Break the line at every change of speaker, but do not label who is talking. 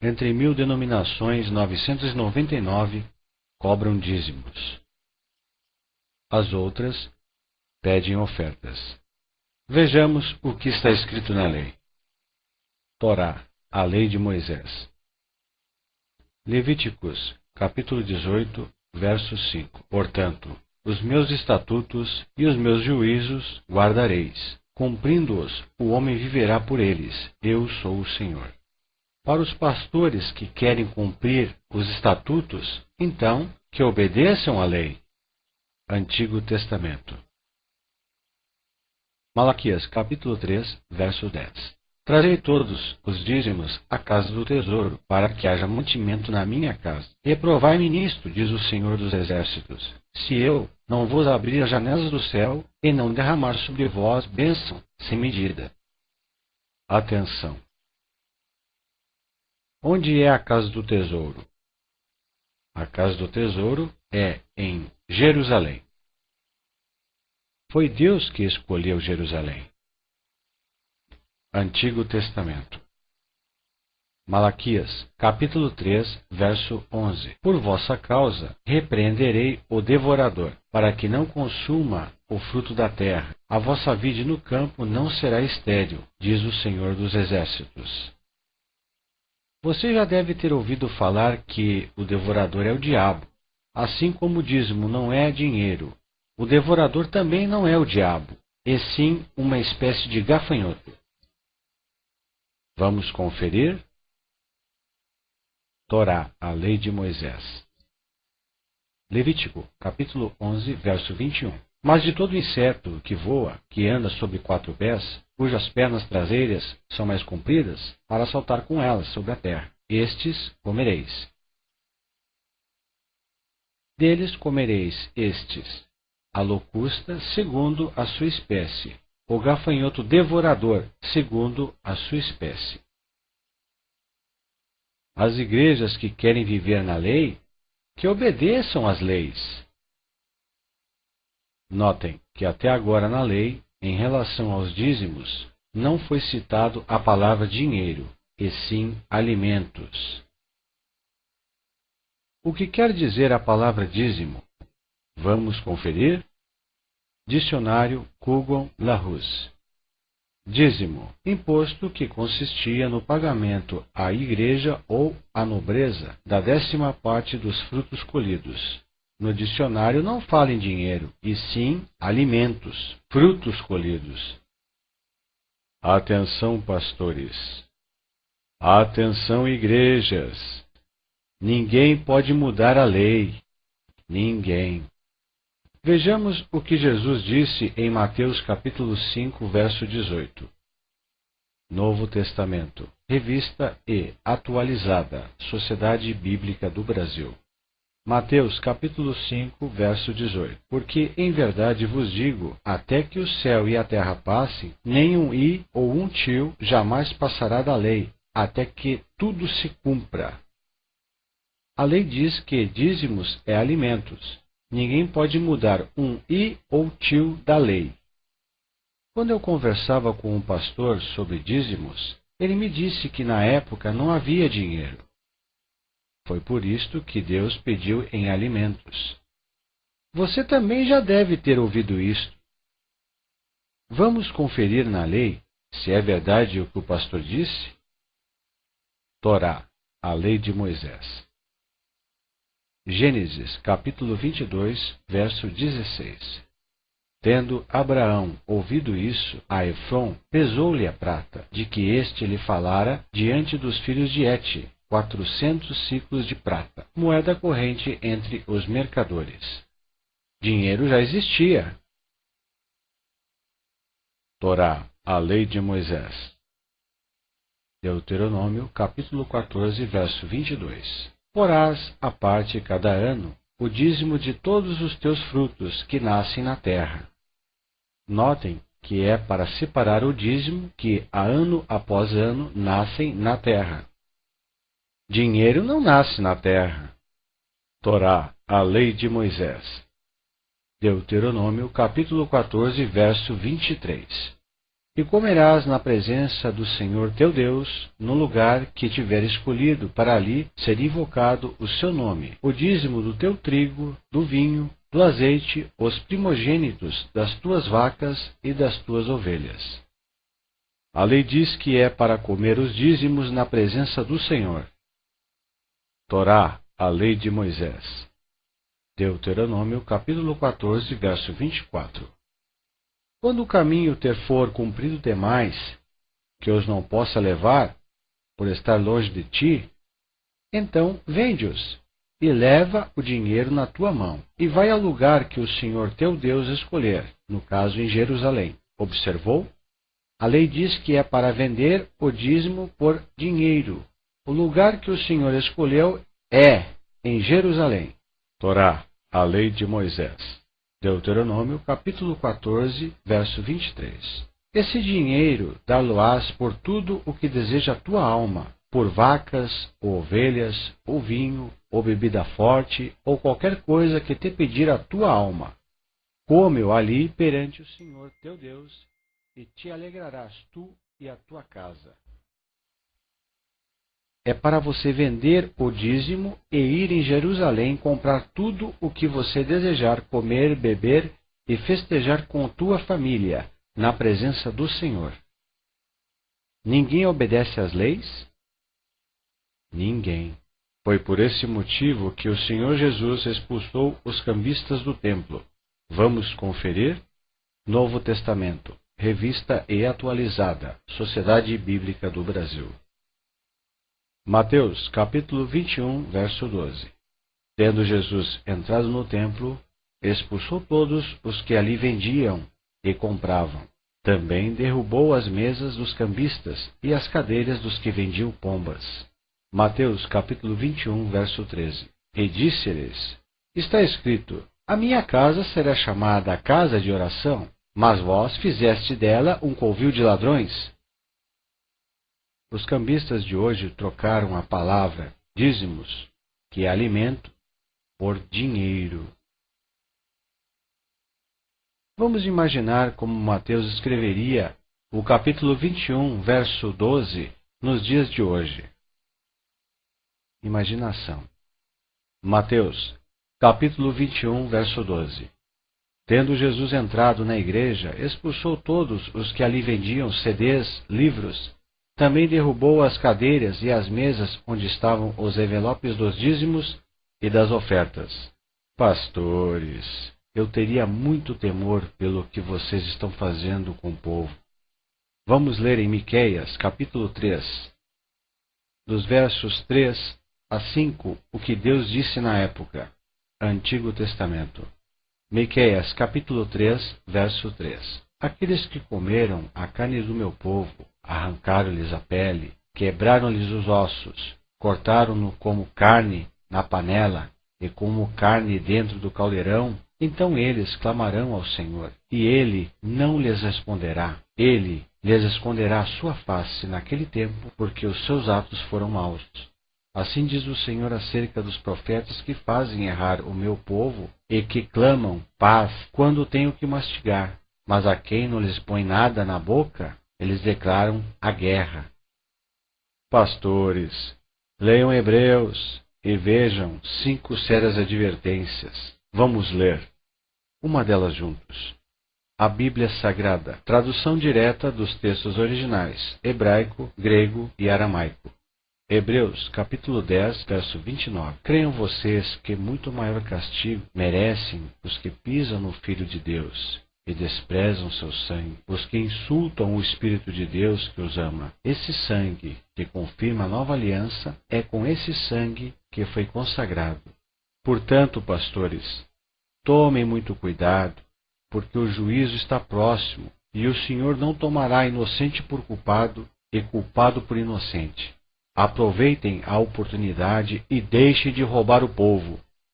entre 1000 denominações 999 cobram dízimos. As outras pedem ofertas. Vejamos o que está escrito na lei. Torá, a lei de Moisés. Levíticos, capítulo 18, verso 5. Portanto, os meus estatutos e os meus juízos guardareis. Cumprindo-os, o homem viverá por eles. Eu sou o Senhor. Para os pastores que querem cumprir os estatutos, então, que obedeçam à lei. Antigo Testamento. Malaquias, capítulo 3, verso 10. Trazei todos os dízimos à casa do tesouro, para que haja mantimento na minha casa. Reprovai-me nisto, diz o Senhor dos Exércitos, se eu não vos abrir as janelas do céu e não derramar sobre vós bênção sem medida. Atenção! Onde é a casa do tesouro? A casa do tesouro é em Jerusalém. Foi Deus que escolheu Jerusalém. Antigo Testamento. Malaquias, capítulo 3, verso 11. Por vossa causa repreenderei o devorador, para que não consuma o fruto da terra. A vossa vide no campo não será estéril, diz o Senhor dos Exércitos. Você já deve ter ouvido falar que o devorador é o diabo. Assim como o dízimo não é dinheiro, o devorador também não é o diabo, e sim uma espécie de gafanhoto. Vamos conferir? Torá, a lei de Moisés. Levítico, capítulo 11, verso 21. Mas de todo inseto que voa, que anda sobre 4 pés, cujas pernas traseiras são mais compridas, para saltar com elas sobre a terra, estes comereis. Deles comereis estes: a locusta, segundo a sua espécie, o gafanhoto devorador, segundo a sua espécie. As igrejas que querem viver na lei, que obedeçam às leis. Notem que até agora na lei, em relação aos dízimos, não foi citado a palavra dinheiro, e sim alimentos. O que quer dizer a palavra dízimo? Vamos conferir? Dicionário Coogan-Larousse. Dízimo, imposto que consistia no pagamento à igreja ou à nobreza da 10ª parte dos frutos colhidos. No dicionário não fala em dinheiro, e sim alimentos, frutos colhidos. Atenção, pastores! Atenção, igrejas! Ninguém pode mudar a lei. Ninguém. Vejamos o que Jesus disse em Mateus capítulo 5, verso 18. Novo Testamento, revista e atualizada, Sociedade Bíblica do Brasil. Mateus capítulo 5, verso 18. Porque em verdade vos digo, até que o céu e a terra passem, nem um i ou um tio jamais passará da lei, até que tudo se cumpra. A lei diz que dízimos é alimentos. Ninguém pode mudar um i ou tio da lei. Quando eu conversava com um pastor sobre dízimos, ele me disse que na época não havia dinheiro. Foi por isto que Deus pediu em alimentos. Você também já deve ter ouvido isto. Vamos conferir na lei se é verdade o que o pastor disse? Torá, a lei de Moisés. Gênesis, capítulo 22, verso 16. Tendo Abraão ouvido isso, a Efrom pesou-lhe a prata, de que este lhe falara diante dos filhos de Hete, 400 siclos de prata, moeda corrente entre os mercadores. Dinheiro já existia. Torá, a lei de Moisés. Deuteronômio, capítulo 14, verso 22. Porás à parte cada ano o dízimo de todos os teus frutos que nascem na terra. Notem que é para separar o dízimo que, ano após ano, nascem na terra. Dinheiro não nasce na terra. Torá, a lei de Moisés. Deuteronômio, capítulo 14, verso 23. E comerás na presença do Senhor teu Deus, no lugar que tiver escolhido para ali ser invocado o seu nome, o dízimo do teu trigo, do vinho, do azeite, os primogênitos das tuas vacas e das tuas ovelhas. A lei diz que é para comer os dízimos na presença do Senhor. Torá, a lei de Moisés. Deuteronômio, capítulo 14, verso 24. Quando o caminho ter for cumprido demais, que os não possa levar, por estar longe de ti, então vende-os, e leva o dinheiro na tua mão, e vai ao lugar que o Senhor teu Deus escolher, no caso em Jerusalém. Observou? A lei diz que é para vender o dízimo por dinheiro. O lugar que o Senhor escolheu é em Jerusalém. Torá, a lei de Moisés. Deuteronômio, capítulo 14, verso 23. Esse dinheiro dar-lo-ás por tudo o que deseja a tua alma, por vacas, ou ovelhas, ou vinho, ou bebida forte, ou qualquer coisa que te pedir a tua alma. Come-o ali perante o Senhor teu Deus, e te alegrarás tu e a tua casa. É para você vender o dízimo e ir em Jerusalém comprar tudo o que você desejar comer, beber e festejar com tua família, na presença do Senhor. Ninguém obedece às leis? Ninguém. Foi por esse motivo que o Senhor Jesus expulsou os cambistas do templo. Vamos conferir? Novo Testamento, revista e atualizada, Sociedade Bíblica do Brasil. Mateus, capítulo 21, verso 12. Tendo Jesus entrado no templo, expulsou todos os que ali vendiam e compravam. Também derrubou as mesas dos cambistas e as cadeiras dos que vendiam pombas. Mateus, capítulo 21, verso 13. E disse-lhes: Está escrito: A minha casa será chamada casa de oração, mas vós fizeste dela um covil de ladrões. Os cambistas de hoje trocaram a palavra dízimos, que é alimento, por dinheiro. Vamos imaginar como Mateus escreveria o capítulo 21, verso 12, nos dias de hoje. Imaginação. Mateus, capítulo 21, verso 12. Tendo Jesus entrado na igreja, expulsou todos os que ali vendiam CDs, livros. Também derrubou as cadeiras e as mesas onde estavam os envelopes dos dízimos e das ofertas. Pastores, eu teria muito temor pelo que vocês estão fazendo com o povo. Vamos ler em Miqueias, capítulo 3, dos versos 3 a 5, o que Deus disse na época. Antigo Testamento. Miqueias, capítulo 3, verso 3. Aqueles que comeram a carne do meu povo, arrancaram-lhes a pele, quebraram-lhes os ossos, cortaram-no como carne na panela e como carne dentro do caldeirão, então eles clamarão ao Senhor, e Ele não lhes responderá. Ele lhes esconderá a sua face naquele tempo, porque os seus atos foram maus. Assim diz o Senhor acerca dos profetas que fazem errar o meu povo e que clamam paz quando tenho que mastigar, mas a quem não lhes põe nada na boca, eles declaram a guerra. Pastores, leiam Hebreus e vejam 5 sérias advertências. Vamos ler uma delas juntos. A Bíblia Sagrada, tradução direta dos textos originais, hebraico, grego e aramaico. Hebreus, capítulo 10, verso 29. Creiam vocês que muito maior castigo merecem os que pisam no Filho de Deus e desprezam seu sangue, os que insultam o Espírito de Deus que os ama. Esse sangue que confirma a nova aliança é com esse sangue que foi consagrado. Portanto, pastores, tomem muito cuidado, porque o juízo está próximo, e o Senhor não tomará inocente por culpado e culpado por inocente. Aproveitem a oportunidade e deixem de roubar o povo.